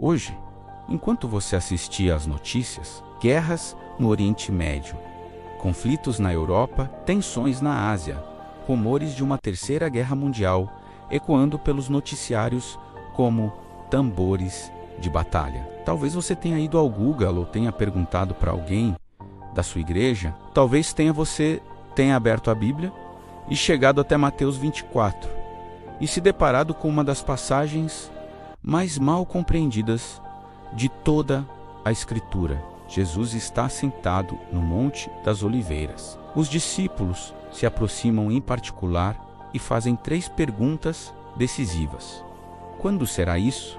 Hoje, enquanto você assistia às notícias, guerras no Oriente Médio, conflitos na Europa, tensões na Ásia, rumores de uma terceira guerra mundial ecoando pelos noticiários como tambores de batalha. Talvez você tenha ido ao Google ou tenha perguntado para alguém da sua igreja, talvez você tenha aberto a Bíblia e chegado até Mateus 24 e se deparado com uma das passagens mais mal compreendidas de toda a Escritura. Jesus está sentado no Monte das Oliveiras. Os discípulos se aproximam em particular e fazem 3 perguntas decisivas. Quando será isso?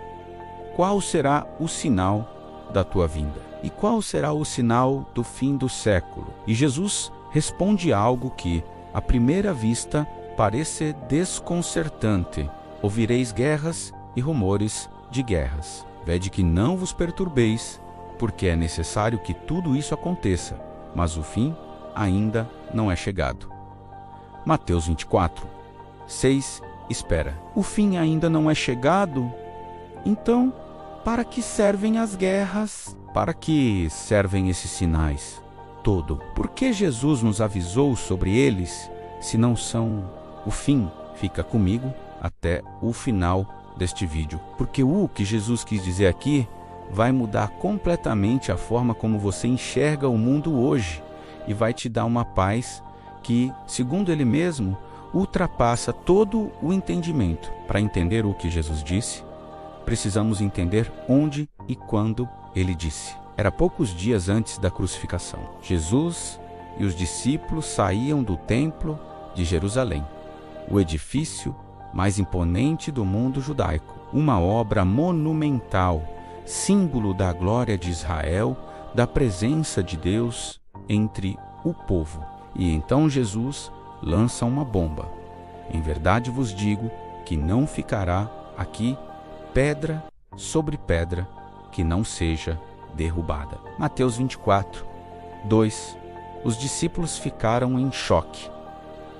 Qual será o sinal da tua vinda? E qual será o sinal do fim do século? E Jesus responde algo que, à primeira vista, parece desconcertante. Ouvireis guerras e rumores de guerras. Vede que não vos perturbeis, porque é necessário que tudo isso aconteça, mas o fim ainda não é chegado. Mateus 24, 6, espera. O fim ainda não é chegado? Então, para que servem as guerras? Para que servem esses sinais? Por que Jesus nos avisou sobre eles, se não são o fim? Fica comigo até o final deste vídeo, porque o que Jesus quis dizer aqui vai mudar completamente a forma como você enxerga o mundo hoje e vai te dar uma paz que, segundo ele mesmo, ultrapassa todo o entendimento. Para entender o que Jesus disse, precisamos entender onde e quando ele disse. Era poucos dias antes da crucificação. Jesus e os discípulos saíam do templo de Jerusalém, o edifício mais imponente do mundo judaico, uma obra monumental, símbolo da glória de Israel, da presença de Deus entre o povo. E então Jesus lança uma bomba. Em verdade vos digo que não ficará aqui pedra sobre pedra que não seja derrubada. Mateus 24, 2. Os discípulos ficaram em choque.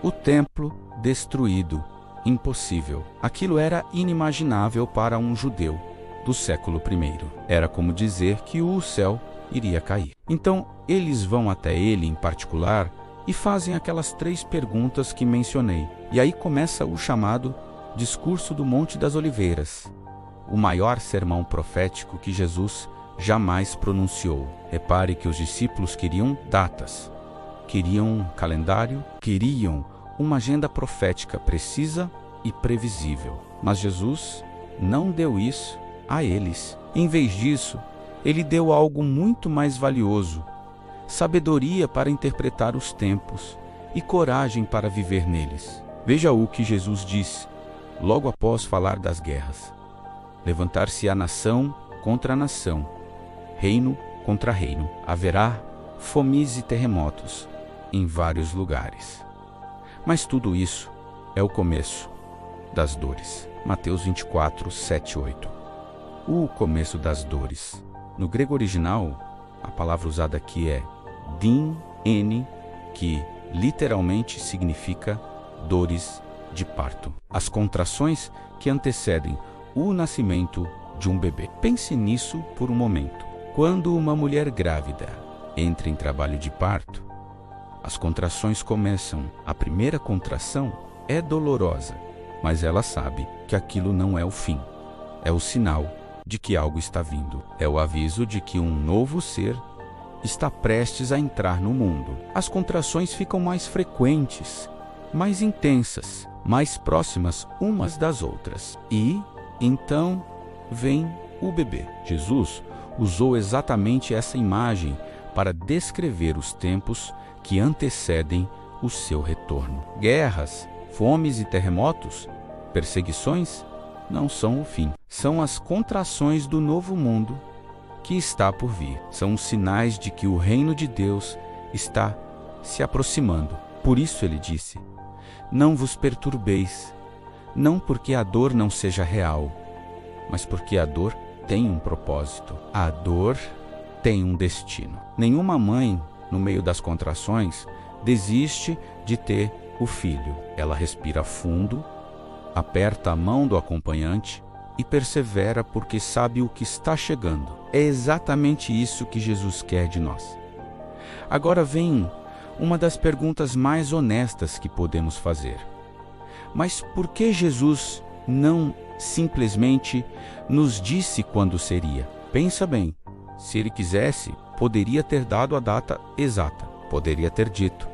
O templo destruído. Impossível. Aquilo era inimaginável para um judeu do século I. Era como dizer que o céu iria cair. Então, eles vão até ele em particular e fazem aquelas 3 perguntas que mencionei. E aí começa o chamado Discurso do Monte das Oliveiras, o maior sermão profético que Jesus jamais pronunciou. Repare que os discípulos queriam datas, queriam um calendário, queriam uma agenda profética precisa e previsível. Mas Jesus não deu isso a eles. Em vez disso, ele deu algo muito mais valioso: sabedoria para interpretar os tempos e coragem para viver neles. Veja o que Jesus disse logo após falar das guerras: levantar-se-á nação contra nação, reino contra reino. Haverá fomes e terremotos em vários lugares. Mas tudo isso é o começo das dores. Mateus 24, 7, 8. O começo das dores. No grego original, a palavra usada aqui é din, que literalmente significa dores de parto. As contrações que antecedem o nascimento de um bebê. Pense nisso por um momento. Quando uma mulher grávida entra em trabalho de parto, as contrações começam. A primeira contração é dolorosa, mas ela sabe que aquilo não é o fim. É o sinal de que algo está vindo. É o aviso de que um novo ser está prestes a entrar no mundo. As contrações ficam mais frequentes, mais intensas, mais próximas umas das outras. E então vem o bebê. Jesus usou exatamente essa imagem para descrever os tempos que antecedem o seu retorno. Guerras, fomes e terremotos, perseguições, não são o fim. São as contrações do novo mundo que está por vir. São os sinais de que o reino de Deus está se aproximando. Por isso ele disse: não vos perturbeis, não porque a dor não seja real, mas porque a dor tem um propósito. A dor tem um destino. Nenhuma mãe, no meio das contrações, desiste de ter o filho. Ela respira fundo, aperta a mão do acompanhante e persevera porque sabe o que está chegando. É exatamente isso que Jesus quer de nós. Agora vem uma das perguntas mais honestas que podemos fazer. Mas por que Jesus não simplesmente nos disse quando seria? Pensa bem, se ele quisesse, poderia ter dado a data exata. Poderia ter dito,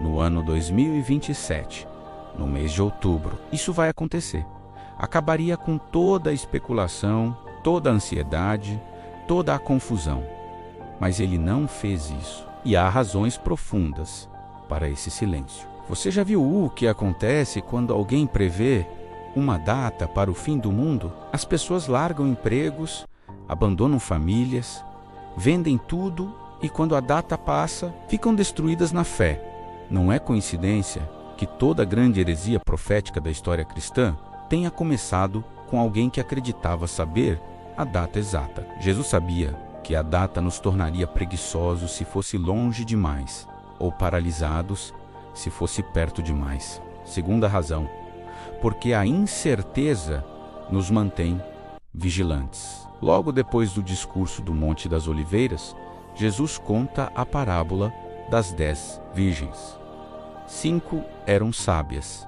no ano 2027, no mês de outubro, isso vai acontecer. Acabaria com toda a especulação, toda a ansiedade, toda a confusão. Mas ele não fez isso. E há razões profundas para esse silêncio. Você já viu o que acontece quando alguém prevê uma data para o fim do mundo? As pessoas largam empregos, abandonam famílias, vendem tudo e quando a data passa, ficam destruídas na fé. Não é coincidência que toda a grande heresia profética da história cristã tenha começado com alguém que acreditava saber a data exata. Jesus sabia que a data nos tornaria preguiçosos se fosse longe demais, ou paralisados se fosse perto demais. Segunda razão, porque a incerteza nos mantém vigilantes. Logo depois do discurso do Monte das Oliveiras, Jesus conta a parábola das 10 virgens. 5 eram sábias,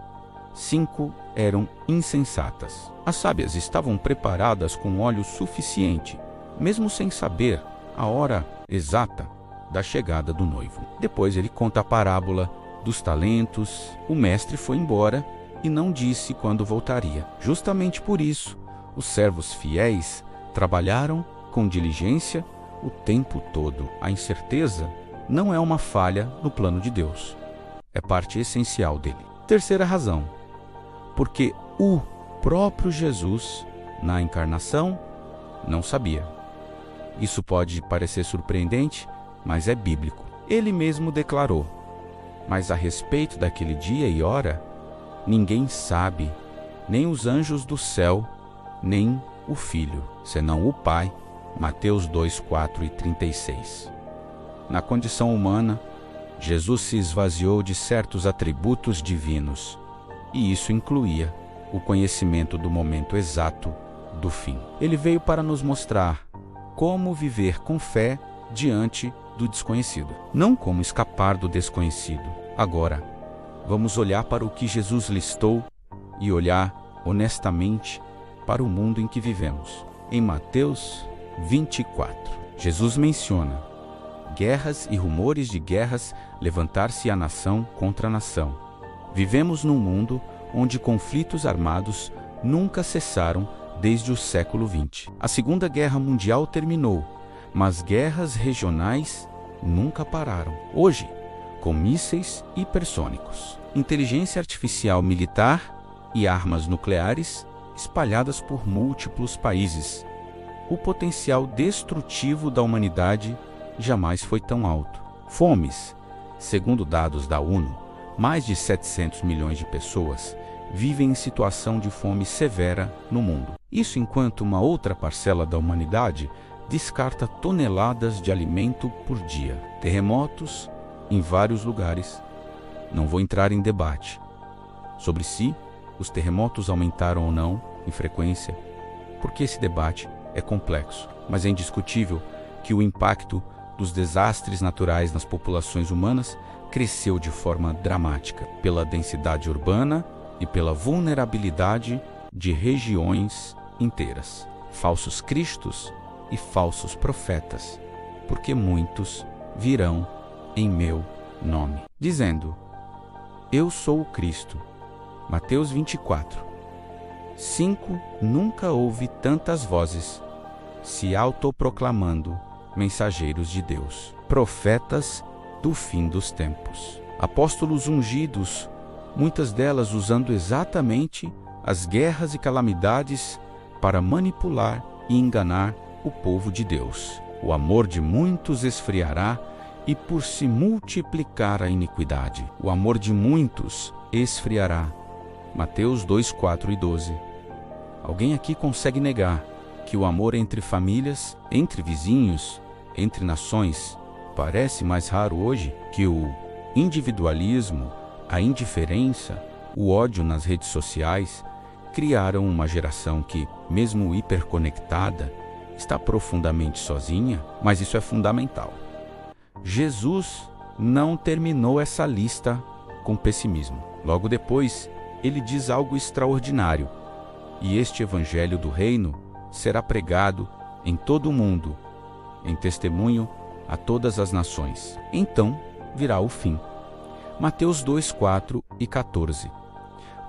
5 eram insensatas. As sábias estavam preparadas com óleo suficiente, mesmo sem saber a hora exata da chegada do noivo. Depois ele conta a parábola dos talentos. O mestre foi embora e não disse quando voltaria. Justamente por isso, os servos fiéis trabalharam com diligência o tempo todo. A incerteza não é uma falha no plano de Deus. É parte essencial dele. Terceira razão, porque o próprio Jesus, na encarnação, não sabia. Isso pode parecer surpreendente, mas é bíblico. Ele mesmo declarou: mas a respeito daquele dia e hora, ninguém sabe, nem os anjos do céu, nem o Filho, senão o Pai. Mateus 2:4 e 36. Na condição humana, Jesus se esvaziou de certos atributos divinos, e isso incluía o conhecimento do momento exato do fim. Ele veio para nos mostrar como viver com fé diante do desconhecido, não como escapar do desconhecido. Agora, vamos olhar para o que Jesus listou e olhar honestamente para o mundo em que vivemos. Em Mateus 24, Jesus menciona guerras e rumores de guerras levantar-se a nação contra a nação. Vivemos num mundo onde conflitos armados nunca cessaram desde o século XX. A Segunda Guerra Mundial terminou, mas guerras regionais nunca pararam. Hoje, com mísseis hipersônicos, inteligência artificial militar e armas nucleares espalhadas por múltiplos países, o potencial destrutivo da humanidade jamais foi tão alto. Fomes. Segundo dados da ONU, mais de 700 milhões de pessoas vivem em situação de fome severa no mundo. Isso enquanto uma outra parcela da humanidade descarta toneladas de alimento por dia. Terremotos em vários lugares. Não vou entrar em debate sobre se os terremotos aumentaram ou não em frequência, porque esse debate é complexo, mas é indiscutível que o impacto dos desastres naturais nas populações humanas cresceu de forma dramática pela densidade urbana e pela vulnerabilidade de regiões inteiras. Falsos cristos e falsos profetas, porque muitos virão em meu nome, dizendo: eu sou o Cristo. Mateus 24. 5. Nunca houve tantas vozes se autoproclamando mensageiros de Deus, profetas do fim dos tempos. Apóstolos ungidos, muitas delas usando exatamente as guerras e calamidades para manipular e enganar o povo de Deus. O amor de muitos esfriará e por se multiplicar a iniquidade, o amor de muitos esfriará. Mateus 2:4 e 12. Alguém aqui consegue negar que o amor entre famílias, entre vizinhos, entre nações, parece mais raro hoje? Que o individualismo, a indiferença, o ódio nas redes sociais criaram uma geração que, mesmo hiperconectada, está profundamente sozinha, mas isso é fundamental. Jesus não terminou essa lista com pessimismo. Logo depois, ele diz algo extraordinário: e este evangelho do reino será pregado em todo o mundo, em testemunho a todas as nações. Então virá o fim. Mateus 2, 4 e 14.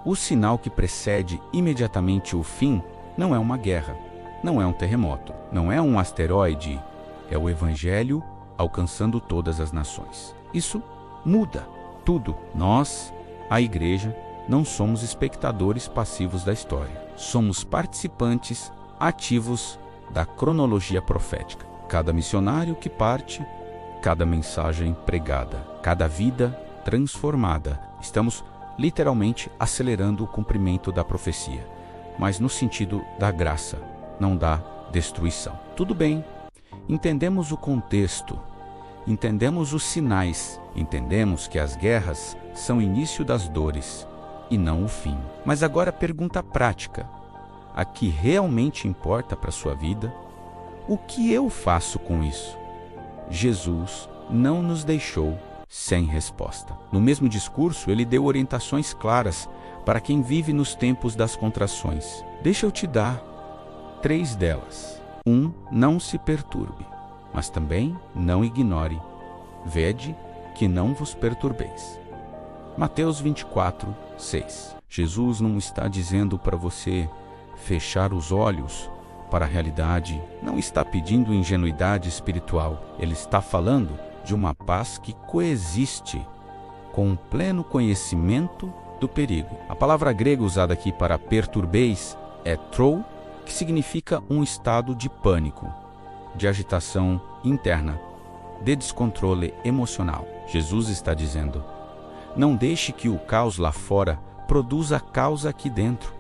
O sinal que precede imediatamente o fim não é uma guerra, não é um terremoto, não é um asteroide, é o evangelho alcançando todas as nações. Isso muda tudo. Nós, a igreja, não somos espectadores passivos da história. Somos participantes ativos da cronologia profética. Cada missionário que parte, cada mensagem pregada, cada vida transformada. Estamos literalmente acelerando o cumprimento da profecia, mas no sentido da graça, não da destruição. Tudo bem, entendemos o contexto, entendemos os sinais, entendemos que as guerras são o início das dores e não o fim. Mas agora a pergunta prática, a que realmente importa para a sua vida: o que eu faço com isso? Jesus não nos deixou sem resposta. No mesmo discurso, ele deu orientações claras para quem vive nos tempos das contrações. Deixa eu te dar 3 delas. 1. Não se perturbe, mas também não ignore. Vede que não vos perturbeis. Mateus 24, 6. Jesus não está dizendo para você fechar os olhos para a realidade, não está pedindo ingenuidade espiritual. Ele está falando de uma paz que coexiste com o pleno conhecimento do perigo. A palavra grega usada aqui para perturbeis é trou, que significa um estado de pânico, de agitação interna, de descontrole emocional. Jesus está dizendo: não deixe que o caos lá fora produza causa aqui dentro.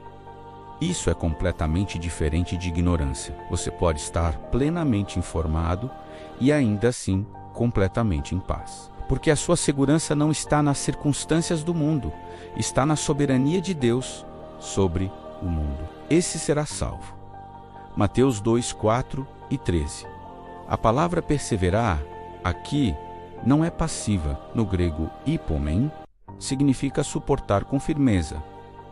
Isso é completamente diferente de ignorância. Você pode estar plenamente informado e ainda assim completamente em paz. Porque a sua segurança não está nas circunstâncias do mundo, está na soberania de Deus sobre o mundo. Esse será salvo. Mateus 2, 4 e 13. A palavra perseverar aqui não é passiva. No grego hipomen, significa suportar com firmeza,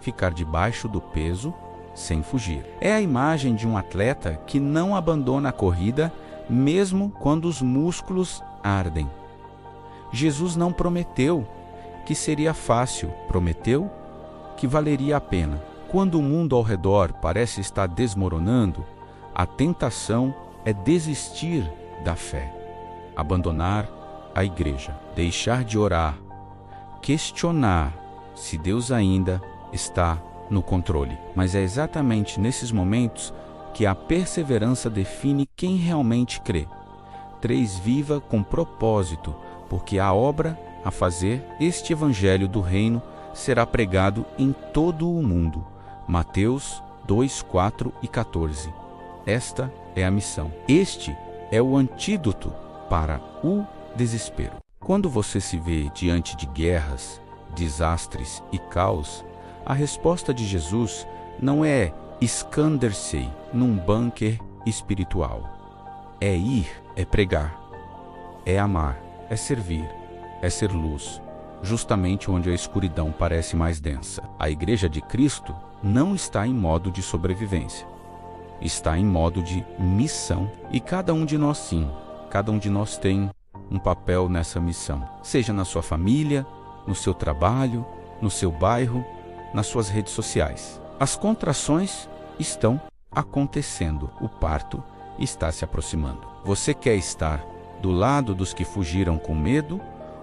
ficar debaixo do peso sem fugir. É a imagem de um atleta que não abandona a corrida mesmo quando os músculos ardem. Jesus não prometeu que seria fácil, prometeu que valeria a pena. Quando o mundo ao redor parece estar desmoronando, a tentação é desistir da fé, abandonar a igreja, deixar de orar, questionar se Deus ainda está no controle. Mas é exatamente nesses momentos que a perseverança define quem realmente crê. 3. Viva com propósito, porque a obra a fazer, este evangelho do reino, será pregado em todo o mundo. Mateus 2, 4 e 14. Esta é a missão. Este é o antídoto para o desespero. Quando você se vê diante de guerras, desastres e caos, a resposta de Jesus não é esconder-se num bunker espiritual. É ir, é pregar, é amar, é servir, é ser luz, justamente onde a escuridão parece mais densa. A Igreja de Cristo não está em modo de sobrevivência, está em modo de missão. E cada um de nós sim, cada um de nós tem um papel nessa missão, seja na sua família, no seu trabalho, no seu bairro, nas suas redes sociais. As contrações estão acontecendo, o parto está se aproximando. Você quer estar do lado dos que fugiram com medo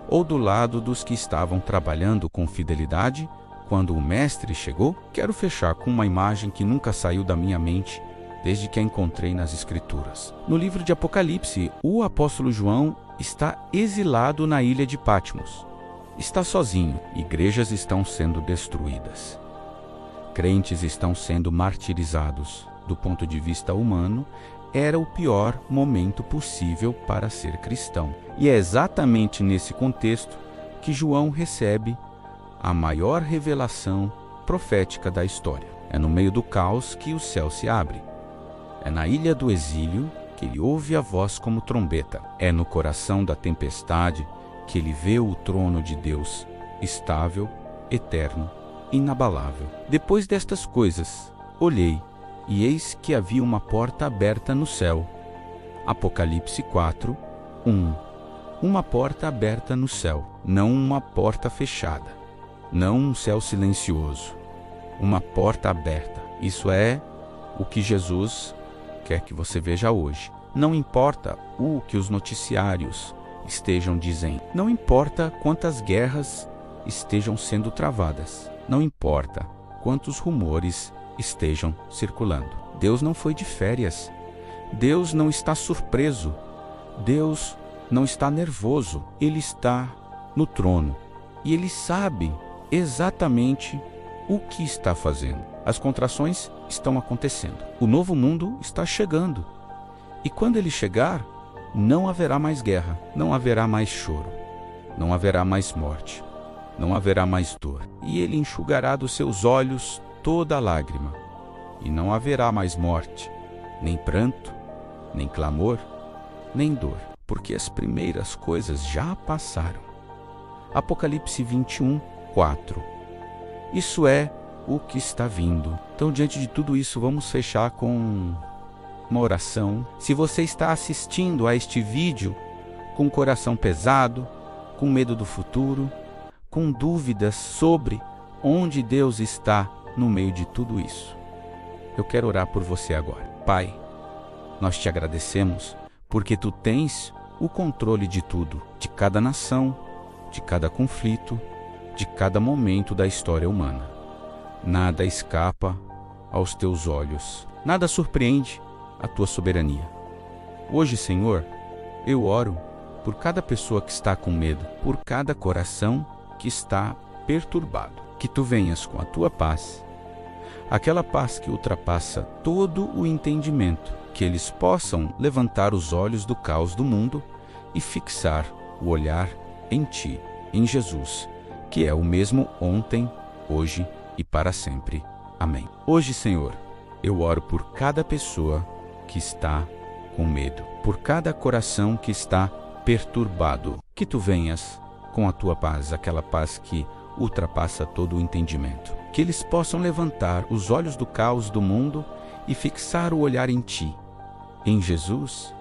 ou do lado dos que estavam trabalhando com fidelidade quando o Mestre chegou? Quero fechar com uma imagem que nunca saiu da minha mente desde que a encontrei nas Escrituras. No livro de Apocalipse, o apóstolo João está exilado na ilha de Patmos. Está sozinho. Igrejas estão sendo destruídas. Crentes estão sendo martirizados. Do ponto de vista humano, era o pior momento possível para ser cristão. E é exatamente nesse contexto que João recebe a maior revelação profética da história. É no meio do caos que o céu se abre. É na ilha do exílio que ele ouve a voz como trombeta. É no coração da tempestade que ele vê o trono de Deus, estável, eterno, inabalável. Depois destas coisas, olhei, e eis que havia uma porta aberta no céu. Apocalipse 4, 1. Uma porta aberta no céu, não uma porta fechada, não um céu silencioso. Uma porta aberta. Isso é o que Jesus quer que você veja hoje. Não importa o que os noticiários estejam dizendo. Não importa quantas guerras estejam sendo travadas. Não importa quantos rumores estejam circulando. Deus não foi de férias. Deus não está surpreso. Deus não está nervoso. Ele está no trono. E Ele sabe exatamente o que está fazendo. As contrações estão acontecendo. O novo mundo está chegando. E quando ele chegar, não haverá mais guerra, não haverá mais choro, não haverá mais morte, não haverá mais dor. E ele enxugará dos seus olhos toda lágrima. E não haverá mais morte, nem pranto, nem clamor, nem dor, porque as primeiras coisas já passaram. Apocalipse 21, 4. Isso é o que está vindo. Então, diante de tudo isso, vamos fechar com uma oração. Se você está assistindo a este vídeo com o coração pesado, com medo do futuro, com dúvidas sobre onde Deus está no meio de tudo isso, eu quero orar por você agora. Pai, nós te agradecemos porque Tu tens o controle de tudo, de cada nação, de cada conflito, de cada momento da história humana. Nada escapa aos Teus olhos, nada surpreende a Tua soberania. Hoje, Senhor, eu oro por cada pessoa que está com medo, por cada coração que está perturbado. Que Tu venhas com a Tua paz, aquela paz que ultrapassa todo o entendimento, que eles possam levantar os olhos do caos do mundo e fixar o olhar em Ti, em Jesus, que é o mesmo ontem, hoje e para sempre. Amém. Hoje, Senhor, eu oro por cada pessoa que está com medo, por cada coração que está perturbado. Que Tu venhas com a Tua paz, aquela paz que ultrapassa todo o entendimento. Que eles possam levantar os olhos do caos do mundo e fixar o olhar em Ti, em Jesus,